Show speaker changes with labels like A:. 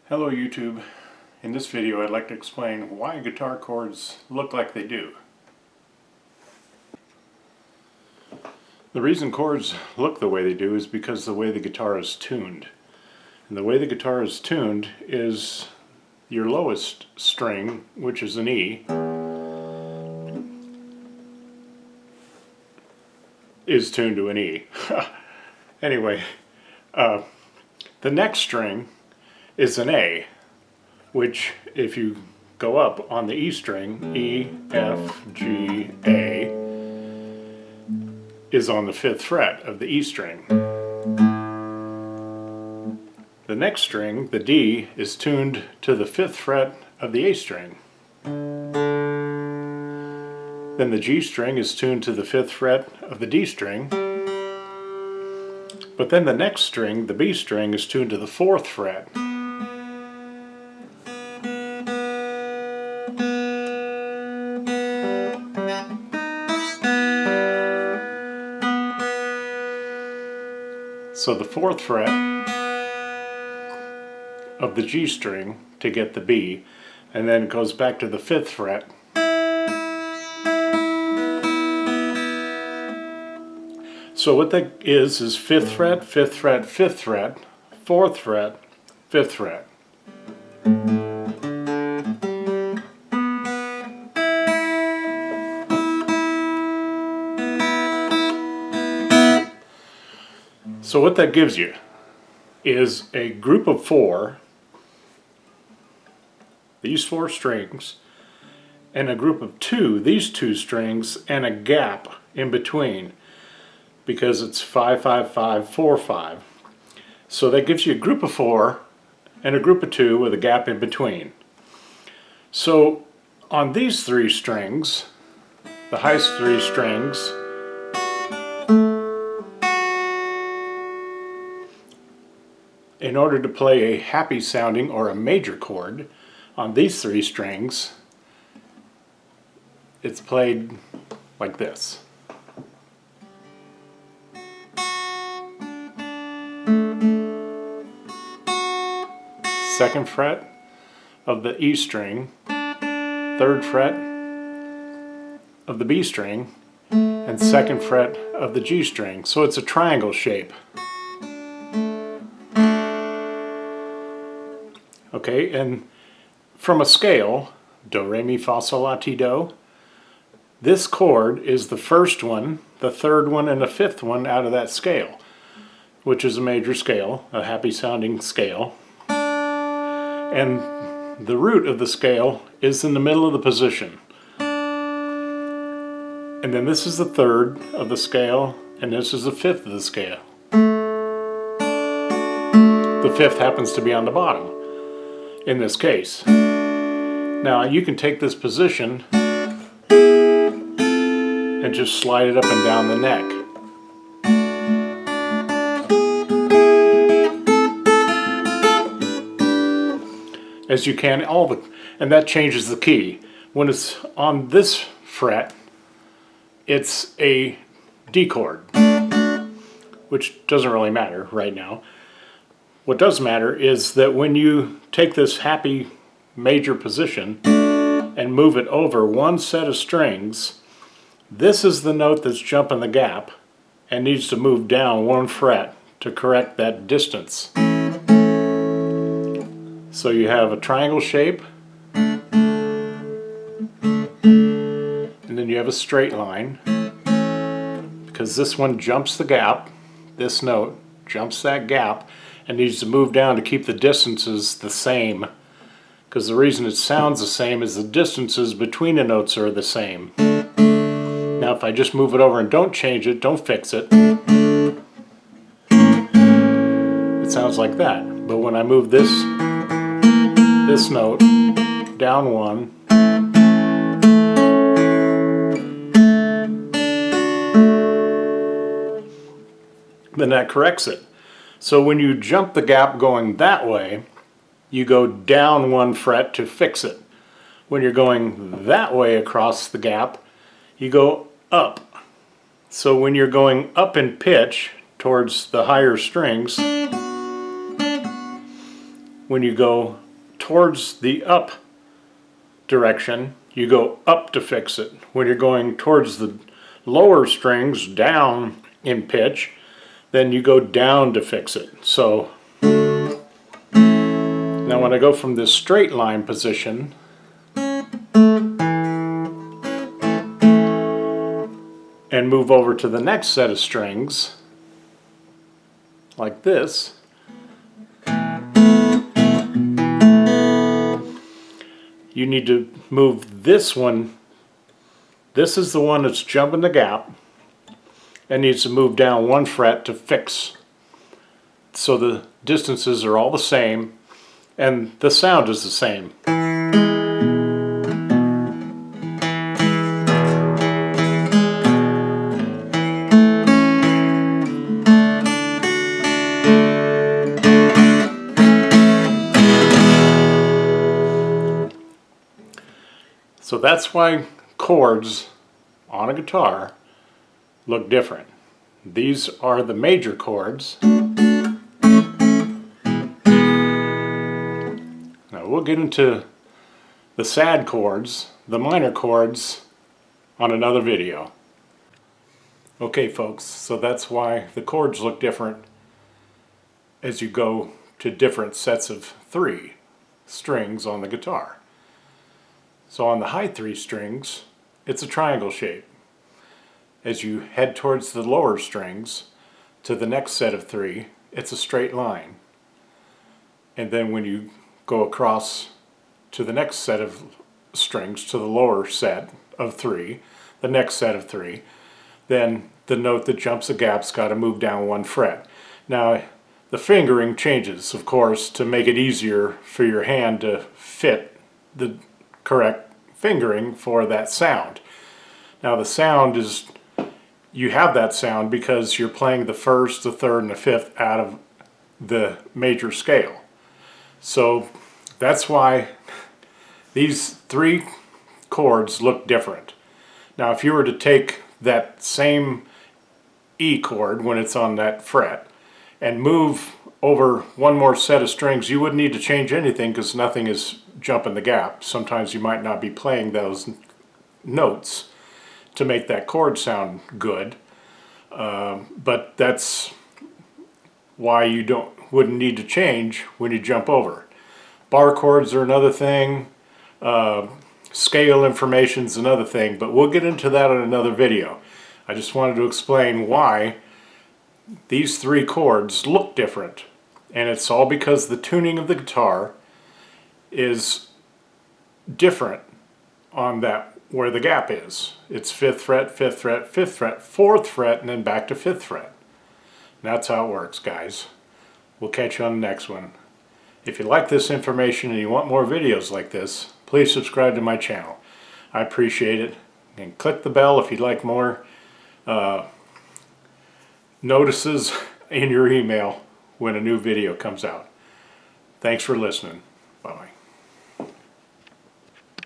A: Hello YouTube. In this video I'd like to explain why guitar chords look like they do. The reason chords look the way they do is because the way the guitar is tuned. And the way the guitar is tuned is your lowest string, which is an E, is tuned to an E. Anyway, the next string is an A, which if you go up on the E string, E, F, G, A, is on the 5th fret of the E string. The next string, the D, is tuned to the 5th fret of the A string. Then the G string is tuned to the 5th fret of the D string. But then the next string, the B string, is tuned to the 4th fret. So the 4th fret of the G string to get the B, and then it goes back to the 5th fret. So what that is 5th fret, 5th fret, 5th fret, 4th fret, 5th fret. So what that gives you is a group of 4, these 4 strings, and a group of 2, these 2 strings, and a gap in between, because it's 5, 5, 5, 4, 5. So that gives you a group of 4 and a group of 2 with a gap in between. So on these 3 strings, the highest 3 strings, in order to play a happy sounding or a major chord on these 3 strings, it's played like this. Second fret of the E string, 3rd fret of the B string, and 2nd fret of the G string. So it's a triangle shape. Okay, and from a scale, do, re, mi, fa, sol, la, ti, do, this chord is the first one, the 3rd one, and the 5th one out of that scale, which is a major scale, a happy sounding scale. And the root of the scale is in the middle of the position. And then this is the 3rd of the scale, and this is the 5th of the scale. The 5th happens to be on the bottom in this case. Now you can take this position and just slide it up and down the neck. As you can, and that changes the key. When it's on this fret, it's a D chord, which doesn't really matter right now. What does matter is that when you take this happy major position and move it over one set of strings, this is the note that's jumping the gap and needs to move down 1 fret to correct that distance. So you have a triangle shape, and then you have a straight line, because this one jumps the gap, this note jumps that gap, and needs to move down to keep the distances the same, because the reason it sounds the same is the distances between the notes are the same. Now if I just move it over and don't change it, don't fix it, it sounds like that. But when I move this note down 1, then that corrects it. So when you jump the gap going that way, you go down 1 fret to fix it. When you're going that way across the gap, you go up. So when you're going up in pitch towards the higher strings, when you go towards the up direction, you go up to fix it. When you're going towards the lower strings down in pitch, then you go down to fix it. So now when I go from this straight line position and move over to the next set of strings, like this, you need to move this one. This is the one that's jumping the gap and needs to move down 1 fret to fix. So the distances are all the same and the sound is the same. So that's why chords on a guitar look different. These are the major chords. Now we'll get into the sad chords, the minor chords, on another video. Okay folks, so that's why the chords look different as you go to different sets of 3 strings on the guitar. So on the high 3 strings, it's a triangle shape. As you head towards the lower strings to the next set of 3, it's a straight line. And then when you go across to the next set of strings, to the lower set of 3, the next set of 3, then the note that jumps the gap's got to move down 1 fret. Now the fingering changes, of course, to make it easier for your hand to fit the correct fingering for that sound. Now the sound is, you have that sound because you're playing the 1st, the 3rd, and the 5th out of the major scale. So that's why these 3 chords look different. Now if you were to take that same E chord when it's on that fret and move over 1 more set of strings, you wouldn't need to change anything because nothing is jumping the gap. Sometimes you might not be playing those notes to make that chord sound good, but that's why you wouldn't need to change when you jump over. Bar chords are another thing, scale information's another thing, but we'll get into that in another video. I just wanted to explain why these 3 chords look different, and it's all because the tuning of the guitar is different on that where the gap is. It's 5th fret, 5th fret, 5th fret, 4th fret, and then back to 5th fret. And that's how it works, guys. We'll catch you on the next one. If you like this information and you want more videos like this, please subscribe to my channel. I appreciate it. And click the bell if you'd like more notices in your email when a new video comes out. Thanks for listening. Bye-bye.